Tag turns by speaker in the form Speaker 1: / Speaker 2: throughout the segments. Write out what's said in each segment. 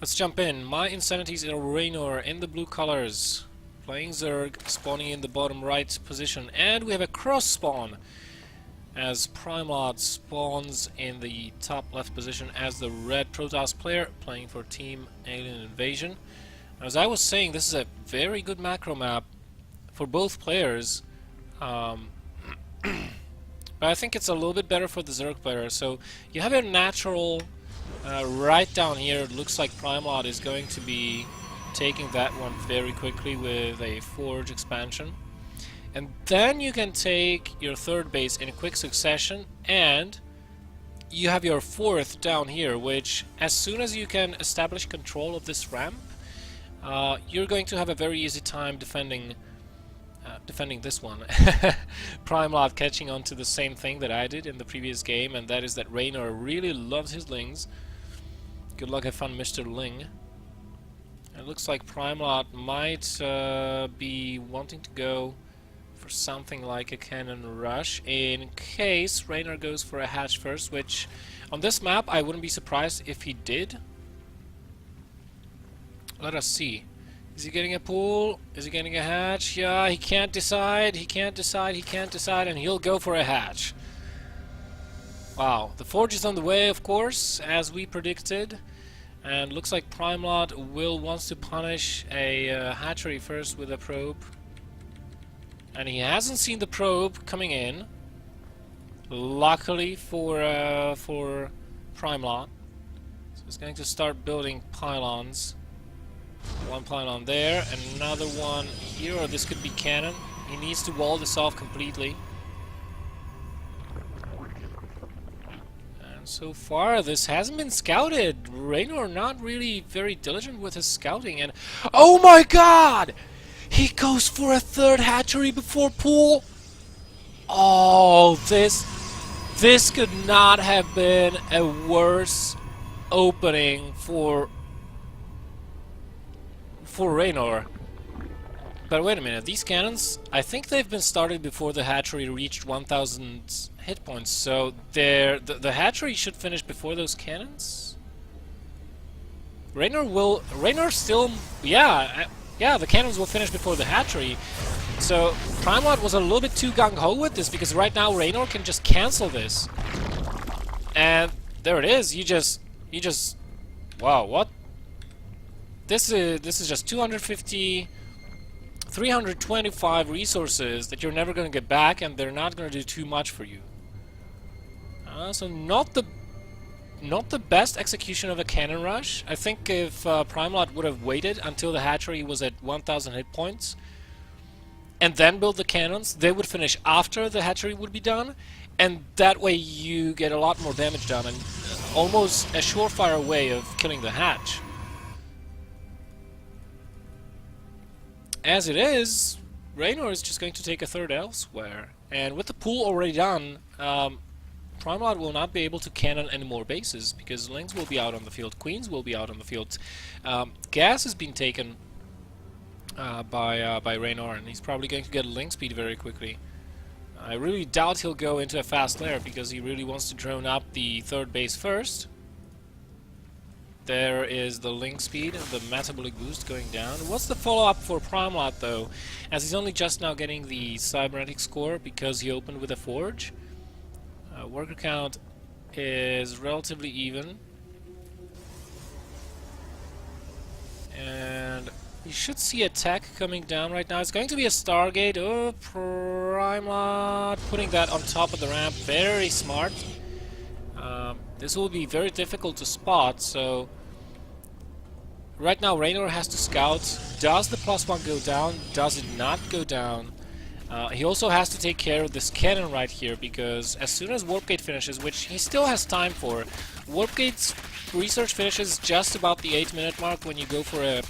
Speaker 1: Let's jump in. My Insanities in Reynor in the blue colors. Playing Zerg, spawning in the bottom right position. And we have a cross spawn as Primelot spawns in the top left position as the red Protoss player playing for Team Alien Invasion. As I was saying, this is a very good macro map for both players. But I think it's a little bit better for the Zerg player. So you have a natural right down here. It looks like Primelot is going to be taking that one very quickly with a Forge expansion. And then you can take your third base in a quick succession, and you have your fourth down here, which as soon as you can establish control of this ramp, you're going to have a very easy time defending this one. Primelot catching on to the same thing that I did in the previous game, and that is that Reynor really loves his Lings. Good luck, have fun, Mr. Ling. It looks like Primelot might be wanting to go for something like a cannon rush in case Reynor goes for a hatch first, which on this map I wouldn't be surprised if he did. Let us see. Is he getting a pool? Is he getting a hatch? Yeah, he can't decide, he can't decide, he can't decide, and he'll go for a hatch. Wow, the Forge is on the way, of course, as we predicted. And looks like Primelot wants to punish a hatchery first with a probe. And he hasn't seen the probe coming in. Luckily for Primelot. So he's going to start building pylons. One pylon there, another one here, or this could be cannon. He needs to wall this off completely. And so far this hasn't been scouted. Reynor not really very diligent with his scouting, and oh my god! He goes for a third hatchery before pool. Oh, this could not have been a worse opening for Reynor. But wait a minute, these cannons, I think they've been started before the hatchery reached 1000 hit points, so the hatchery should finish before those cannons? Reynor still, yeah, the cannons will finish before the hatchery. So Primelot was a little bit too gung-ho with this, because right now Reynor can just cancel this. And there it is, you just, wow, what? This is just 250, 325 resources that you're never going to get back, and they're not going to do too much for you. So not the best execution of a cannon rush. I think if Primelot would have waited until the hatchery was at 1000 hit points and then build the cannons, they would finish after the hatchery would be done, and that way you get a lot more damage done and almost a surefire way of killing the hatch. As it is, Reynor is just going to take a third elsewhere, and with the pool already done, Primelot will not be able to cannon any more bases, because Lings will be out on the field, Queens will be out on the field. Gas has been taken by Reynor, and he's probably going to get Ling speed very quickly. I really doubt he'll go into a fast lair, because he really wants to drone up the third base first. There is the Ling speed, the metabolic boost going down. What's the follow-up for Primelot, though? As he's only just now getting the cybernetic score because he opened with a Forge. Worker count is relatively even. And you should see a tech coming down right now. It's going to be a Stargate. Oh, Primelot putting that on top of the ramp. Very smart. This will be very difficult to spot, so right now Reynor has to scout. Does the +1 go down? Does it not go down? He also has to take care of this cannon right here, because as soon as Warp Gate finishes, which he still has time for, Warp Gate's research finishes just about the 8-minute mark when you go for a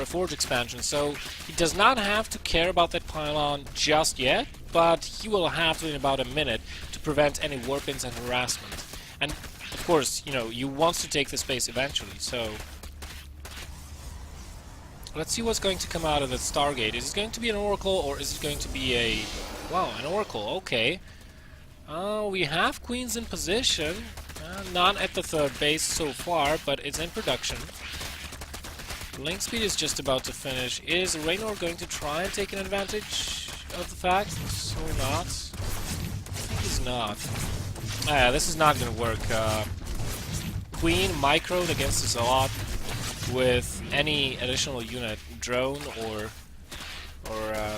Speaker 1: Forge expansion, so he does not have to care about that pylon just yet, but he will have to in about a minute to prevent any warp-ins and harassment. And of course, you know, you want to take the space eventually, so let's see what's going to come out of the Stargate. Is it going to be an Oracle, or is it going to be a... wow, an Oracle, okay. We have Queens in position. None at the third base so far, but it's in production. Link speed is just about to finish. Is Reynor going to try and take an advantage of the fact or not? I think he's not. Yeah, this is not going to work. Queen microed against us a lot with any additional unit, drone or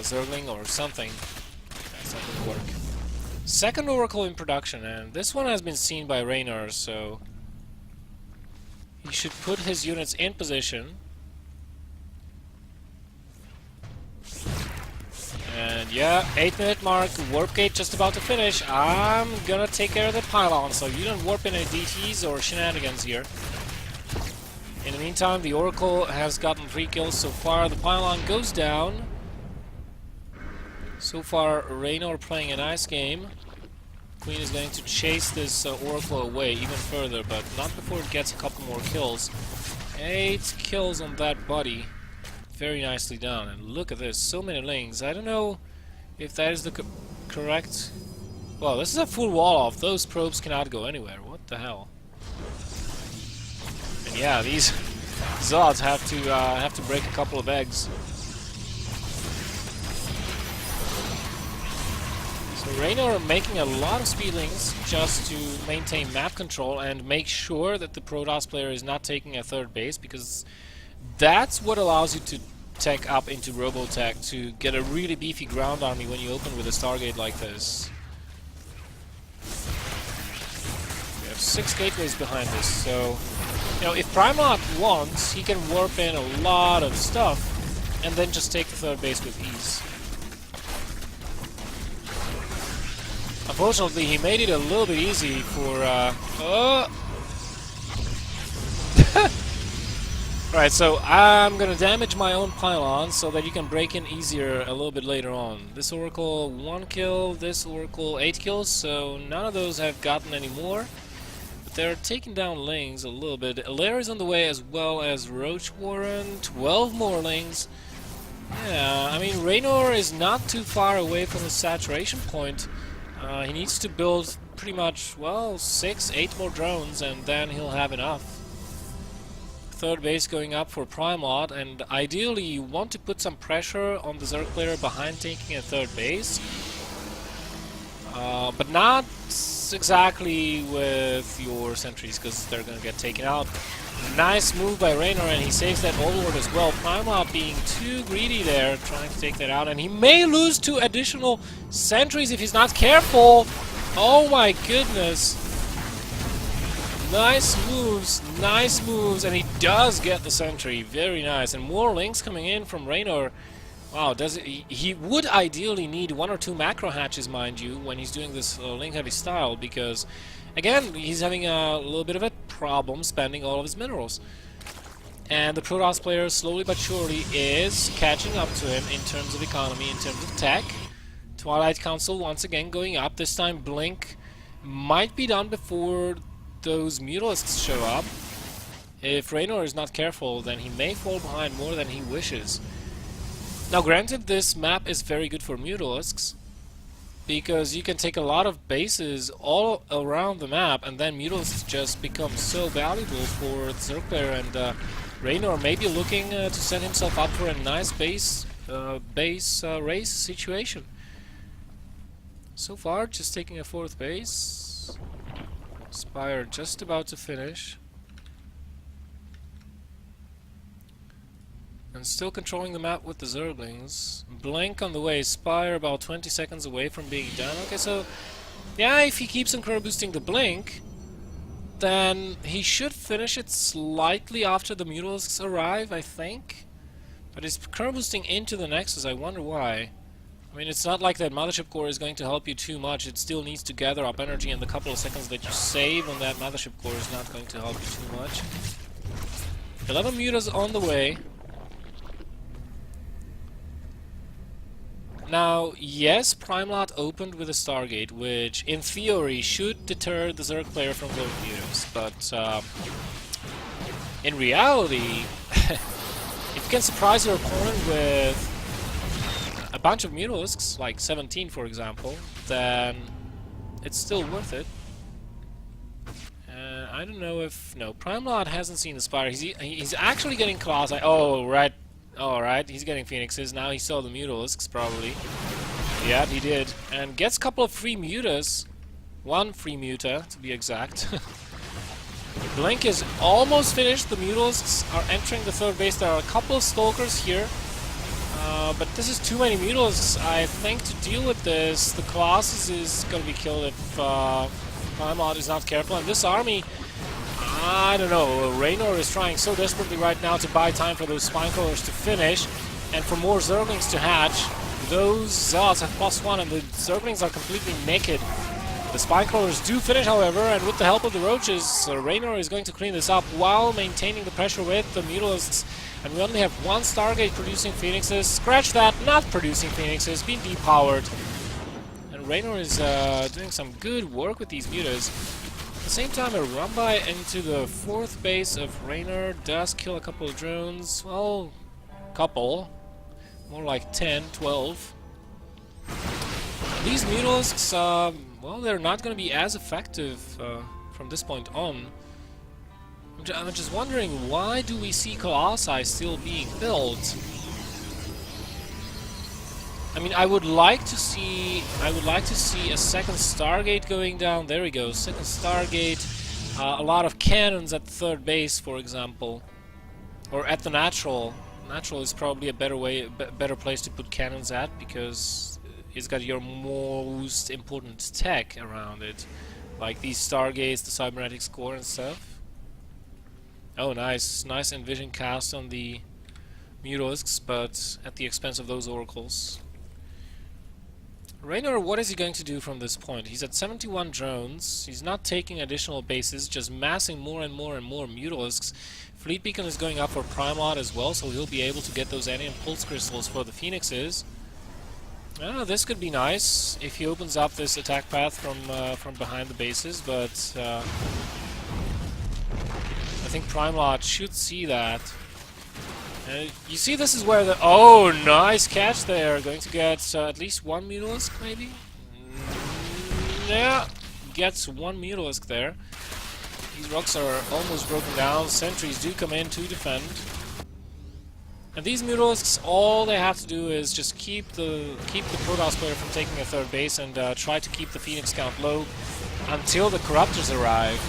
Speaker 1: Zergling or something. That's not going to work. Second Oracle in production, and this one has been seen by Reynor, so he should put his units in position. And yeah, 8-minute mark, warp gate just about to finish. I'm gonna take care of the pylon, so you don't warp in any DTs or shenanigans here. In the meantime, the Oracle has gotten 3 kills so far. The pylon goes down. So far, Reynor playing a nice game. Queen is going to chase this Oracle away even further, but not before it gets a couple more kills. 8 kills on that body. Very nicely done. And look at this, so many lings. I don't know if that is the correct... Well, this is a full wall off. Those probes cannot go anywhere. What the hell? And yeah, these Zods have to break a couple of eggs. So Reynor making a lot of speedlings just to maintain map control and make sure that the Protoss player is not taking a third base, because that's what allows you to tech up into Robotech to get a really beefy ground army when you open with a Stargate like this. We have 6 gateways behind this, so you know, if Primelot wants, he can warp in a lot of stuff and then just take the third base with ease. Unfortunately, he made it a little bit easy for Right, so I'm gonna damage my own pylon so that you can break in easier a little bit later on. This Oracle 1 kill, this Oracle 8 kills, so none of those have gotten any more. But they're taking down lings a little bit. Lair is on the way, as well as Ro8 Warren, 12 more lings. Yeah, I mean, Reynor is not too far away from the saturation point. He needs to build pretty much, well, 6, 8 more drones, and then he'll have enough. Third base going up for Primelot, and ideally you want to put some pressure on the Zerg player behind taking a third base. But not exactly with your sentries, because they're gonna get taken out. Nice move by Reynor, and he saves that Overlord as well. Primelot being too greedy there, trying to take that out, and he may lose 2 additional sentries if he's not careful. Oh my goodness. Nice moves, and he does get the sentry. Very nice, and more links coming in from Reynor. Wow, he would ideally need 1 or 2 macro hatches, mind you, when he's doing this link-heavy style, because, again, he's having a little bit of a problem spending all of his minerals. And the Protoss player, slowly but surely, is catching up to him in terms of economy, in terms of tech. Twilight Council once again going up. This time Blink might be done before those Mutalisks show up. If Reynor is not careful, then he may fall behind more than he wishes. Now granted, this map is very good for Mutalisks, because you can take a lot of bases all around the map, and then Mutalisks just become so valuable for the Zerg player, and Reynor may be looking to set himself up for a nice base race situation. So far, just taking a 4th base. Spire just about to finish. And still controlling the map with the Zerglings. Blink on the way, Spire about 20 seconds away from being done. Okay, so yeah, if he keeps on curve boosting the Blink, then he should finish it slightly after the Mutalisks arrive, I think. But he's curve boosting into the Nexus, I wonder why. I mean, it's not like that Mothership Core is going to help you too much. It still needs to gather up energy, and the couple of seconds that you save on that Mothership Core is not going to help you too much. 11 mutas on the way. Now, yes, Primelot opened with a Stargate, which in theory should deter the Zerg player from going mutas, but in reality, if you can surprise your opponent with a bunch of Mutalisks, like 17 for example, then it's still worth it. I don't know if... No, Primelot hasn't seen the Spider. He's actually getting Colossi. Oh, right. Alright, he's getting Phoenixes. Now he saw the Mutalisks, probably. Yeah, he did. And gets a couple of free Mutas. One free Muta, to be exact. Blink is almost finished. The Mutalisks are entering the third base. There are a couple of Stalkers here. But this is too many Mutalisks. I think to deal with this, the Colossus is going to be killed if Primelot is not careful. And this army, I don't know. Reynor is trying so desperately right now to buy time for those Spinecrawlers to finish and for more Zerglings to hatch. Those Zealots have +1 and the Zerglings are completely naked. The Spinecrawlers do finish, however, and with the help of the Roaches, Reynor is going to clean this up while maintaining the pressure with the Mutalisks. And we only have one Stargate producing Phoenixes. Scratch that, not producing Phoenixes, being depowered. And Reynor is doing some good work with these Mutas. At the same time, a run-by into the fourth base of Reynor does kill a couple of drones. Well, couple. More like 10, 12. These Mutalisks, well, they're not going to be as effective from this point on. I'm just wondering, why do we see Colossi still being built? I mean, I would like to see a second Stargate going down. There we go, second Stargate. A lot of cannons at the third base, for example, or at the natural. Natural is probably a better place to put cannons at, because it's got your most important tech around it, like these Stargates, the cybernetic score and stuff. Oh, nice Envision cast on the Mutalisks, but at the expense of those Oracles. Reynor, what is he going to do from this point? He's at 71 drones. He's not taking additional bases, just massing more and more and more Mutalisks. Fleet Beacon is going up for Primelot as well, so he'll be able to get those Anion Pulse Crystals for the Phoenixes. This could be nice if he opens up this attack path from behind the bases, but I think Primelot should see that. You see, this is where the... Oh, nice catch there. Going to get at least one Mutalisk, maybe? Yeah, gets one Mutalisk there. These rocks are almost broken down. Sentries do come in to defend. And these Mutalisks, all they have to do is just keep the Protoss player from taking a third base and try to keep the Phoenix count low until the Corruptors arrive.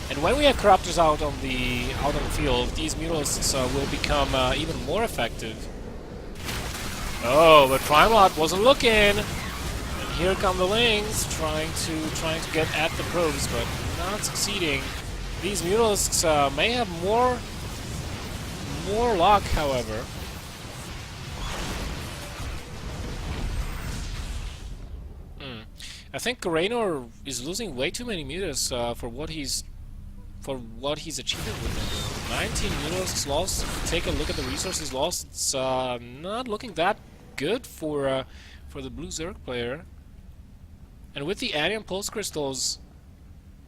Speaker 1: And when we have Corruptors out on the field, these Mutalisks will become even more effective. Oh, but Primelot wasn't looking. And here come the Lings trying to get at the probes, but not succeeding. These Mutalisks may have more luck, however. I think Reynor is losing way too many Mutas for what he's achieving with it. 19 Mutalisks lost. If you take a look at the resources lost, it's not looking that good for the Blue Zerg player. And with the Anion Pulse Crystals,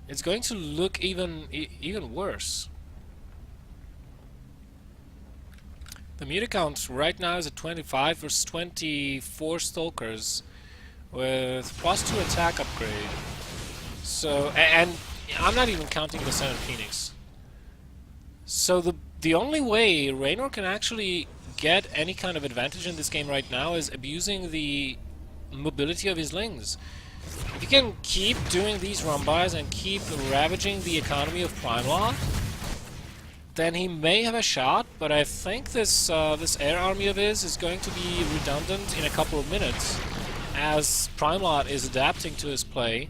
Speaker 1: it's going to look even worse. The Muta count right now is at 25 versus 24 Stalkers with +2 attack upgrade. So, and I'm not even counting the Senate Phoenix. So the only way Reynor can actually get any kind of advantage in this game right now is abusing the mobility of his Lings. If he can keep doing these run-bys and keep ravaging the economy of Primelot, then he may have a shot, but I think this air army of his is going to be redundant in a couple of minutes, as Primelot is adapting to his play.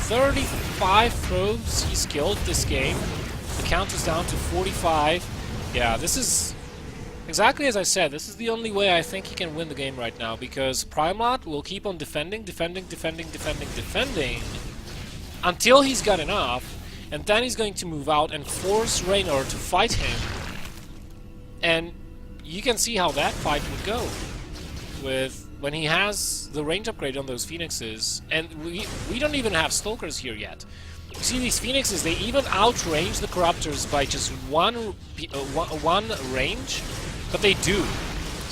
Speaker 1: 35 probes he's killed this game. The count is down to 45. Yeah, this is exactly as I said. This is the only way I think he can win the game right now, because Primelot will keep on defending until he's got enough, and then he's going to move out and force Reynor to fight him. And you can see how that fight would go when he has the range upgrade on those Phoenixes. And we don't even have Stalkers here yet. You see, these Phoenixes, they even outrange the Corruptors by just one range, but they do.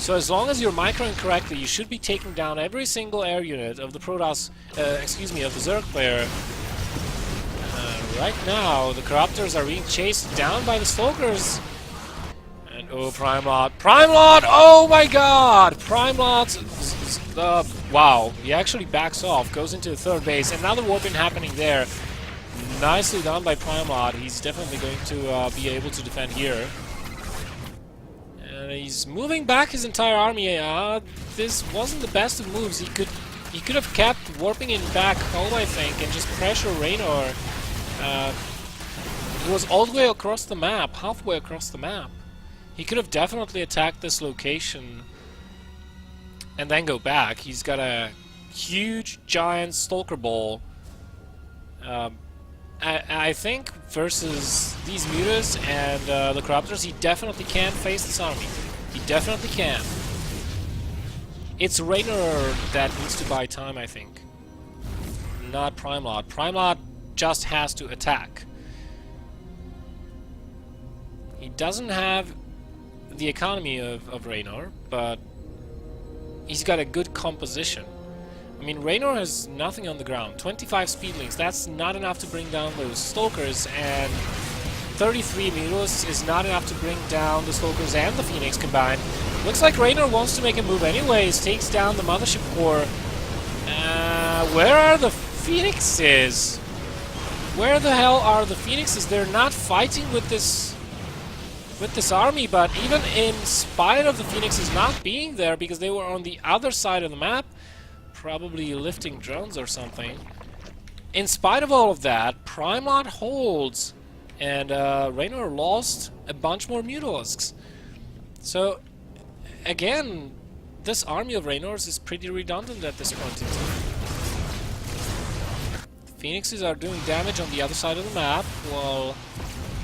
Speaker 1: So as long as you're microing correctly, you should be taking down every single air unit of the Protoss, excuse me, of the Zerg player. Right now, the Corruptors are being chased down by the Stalkers. And oh, Primelot. Primelot! Oh my god! Primelot, wow, he actually backs off, goes into the third base. Another warping happening there. Nicely done by Primelot. He's definitely going to be able to defend here. And he's moving back his entire army. This wasn't the best of moves. He could have kept warping in back home, I think, and just pressure Reynor. He was all the way across the map, halfway across the map. He could have definitely attacked this location and then go back. He's got a huge, giant Stalker Ball. I think versus these Mutas and the Corruptors, he definitely can face this army. He definitely can. It's Reynor that needs to buy time, I think. Not Primelot. Primelot just has to attack. He doesn't have the economy of Reynor, but he's got a good composition. I mean, Reynor has nothing on the ground. 25 speedlings, that's not enough to bring down those Stalkers, and 33 Mutas is not enough to bring down the Stalkers and the Phoenix combined. Looks like Reynor wants to make a move anyways, takes down the Mothership Core. Where are the Phoenixes? Where the hell are the Phoenixes? They're not fighting with this army, but even in spite of the Phoenixes not being there, because they were on the other side of the map, probably lifting drones or something. In spite of all of that, Primelot holds, and Reynor lost a bunch more Mutalisks. So, again, this army of Reynor's is pretty redundant at this point in time. The Phoenixes are doing damage on the other side of the map, while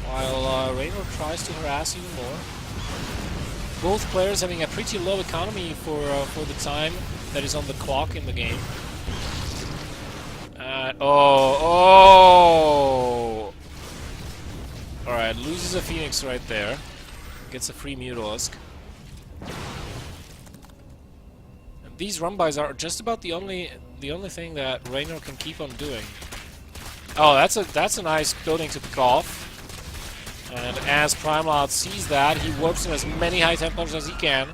Speaker 1: Reynor tries to harass even more. Both players having a pretty low economy for the time that is on the clock in the game. Alright, loses a Phoenix right there. Gets a free Mutalisk. These run-bys are just about the only thing that Reynor can keep on doing. Oh, that's a nice building to pick off. And as Primelot sees that, he warps in as many high Templars as he can.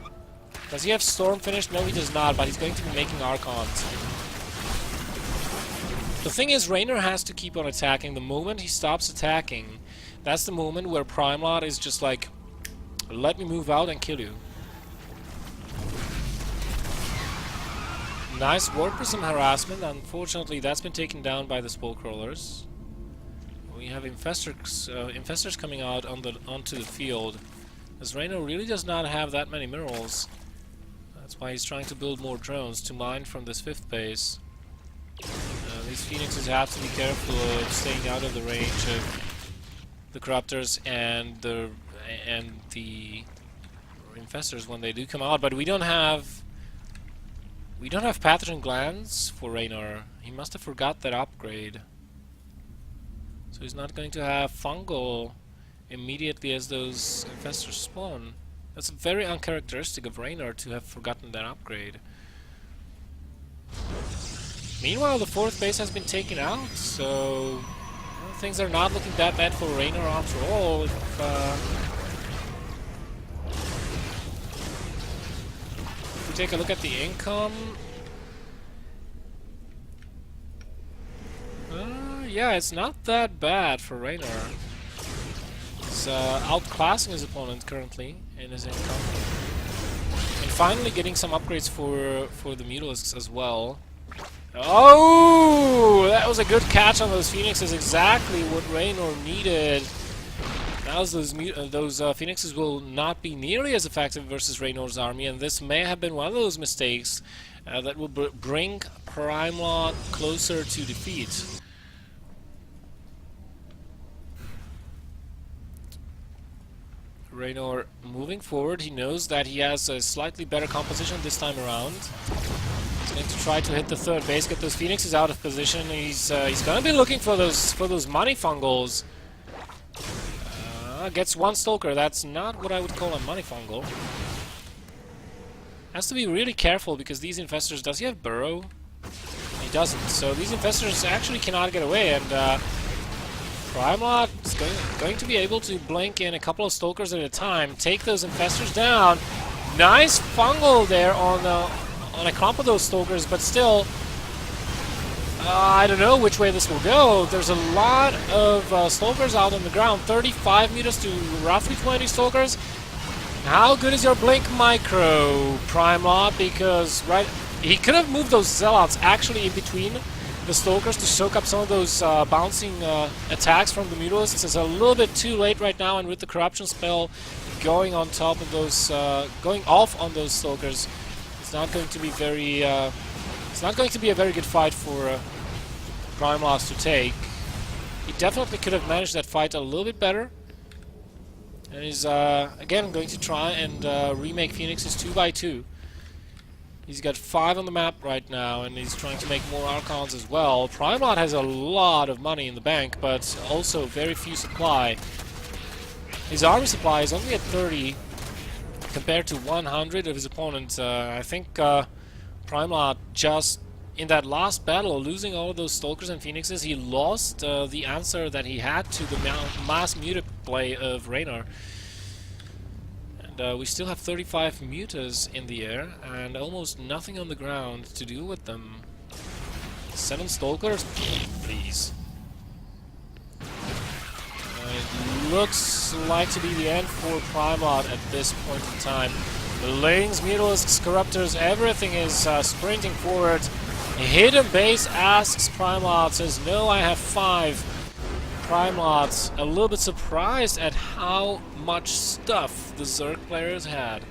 Speaker 1: Does he have Storm finished? No, he does not, but he's going to be making Archons. The thing is, Reynor has to keep on attacking. The moment he stops attacking, that's the moment where Primelot is just like, let me move out and kill you. Nice Warp Prism harassment. Unfortunately, that's been taken down by the Spore Crawlers. We have infestors coming out onto the field. As Reynor really does not have that many minerals. That's why he's trying to build more drones to mine from this 5th base. These Phoenixes have to be careful of staying out of the range of the Corruptors and the infestors when they do come out. But we don't have pathogen glands for Reynor. He must have forgot that upgrade. So he's not going to have fungal immediately as those infestors spawn. That's very uncharacteristic of Reynor to have forgotten that upgrade. Meanwhile, the 4th base has been taken out, so well, things are not looking that bad for Reynor after all. If we take a look at the income, yeah, it's not that bad for Reynor. He's outclassing his opponent currently in his income. And finally getting some upgrades for the Mutalisks as well. Oh! That was a good catch on those Phoenixes, exactly what Reynor needed. Now those Phoenixes will not be nearly as effective versus Reynor's army, and this may have been one of those mistakes that will bring Primelot closer to defeat. Reynor moving forward, he knows that he has a slightly better composition this time around. He's going to try to hit the 3rd base, get those Phoenixes out of position. He's going to be looking for those money fungals. Gets one Stalker. That's not what I would call a money fungal. Has to be really careful because these infestors... Does he have burrow? He doesn't. So these infestors actually cannot get away, and Primelot is going to be able to blink in a couple of stalkers at a time, take those infestors down. Nice fungal there on a clump of those stalkers, but still, I don't know which way this will go. There's a lot of stalkers out on the ground. 35 meters to roughly 20 stalkers. How good is your blink micro, Primelot? Because he could have moved those zealots actually in between the stalkers to soak up some of those bouncing attacks from the mutalisks. It's a little bit too late right now, and with the corruption spell going on top of those, going off on those stalkers, it's not going to be very. It's not going to be a very good fight for Primelot to take. He definitely could have managed that fight a little bit better. And he's again going to try and remake Phoenix's 2x2. He's got 5 on the map right now, and he's trying to make more Archons as well. Primelot has a lot of money in the bank, but also very few supply. His army supply is only at 30 compared to 100 of his opponents. I think Primelot just in that last battle, losing all of those Stalkers and Phoenixes, he lost the answer that he had to the mass muta play of Reynor. And we still have 35 mutas in the air, and almost nothing on the ground to do with them. 7 Stalkers? Please. It looks like to be the end for Primelot at this point in time. The Lings, Mutalisks, Corruptors, everything is sprinting forward. Hidden base asks Primelot, says, no, I have 5. Primelot's a little bit surprised at how much stuff the Zerg players had.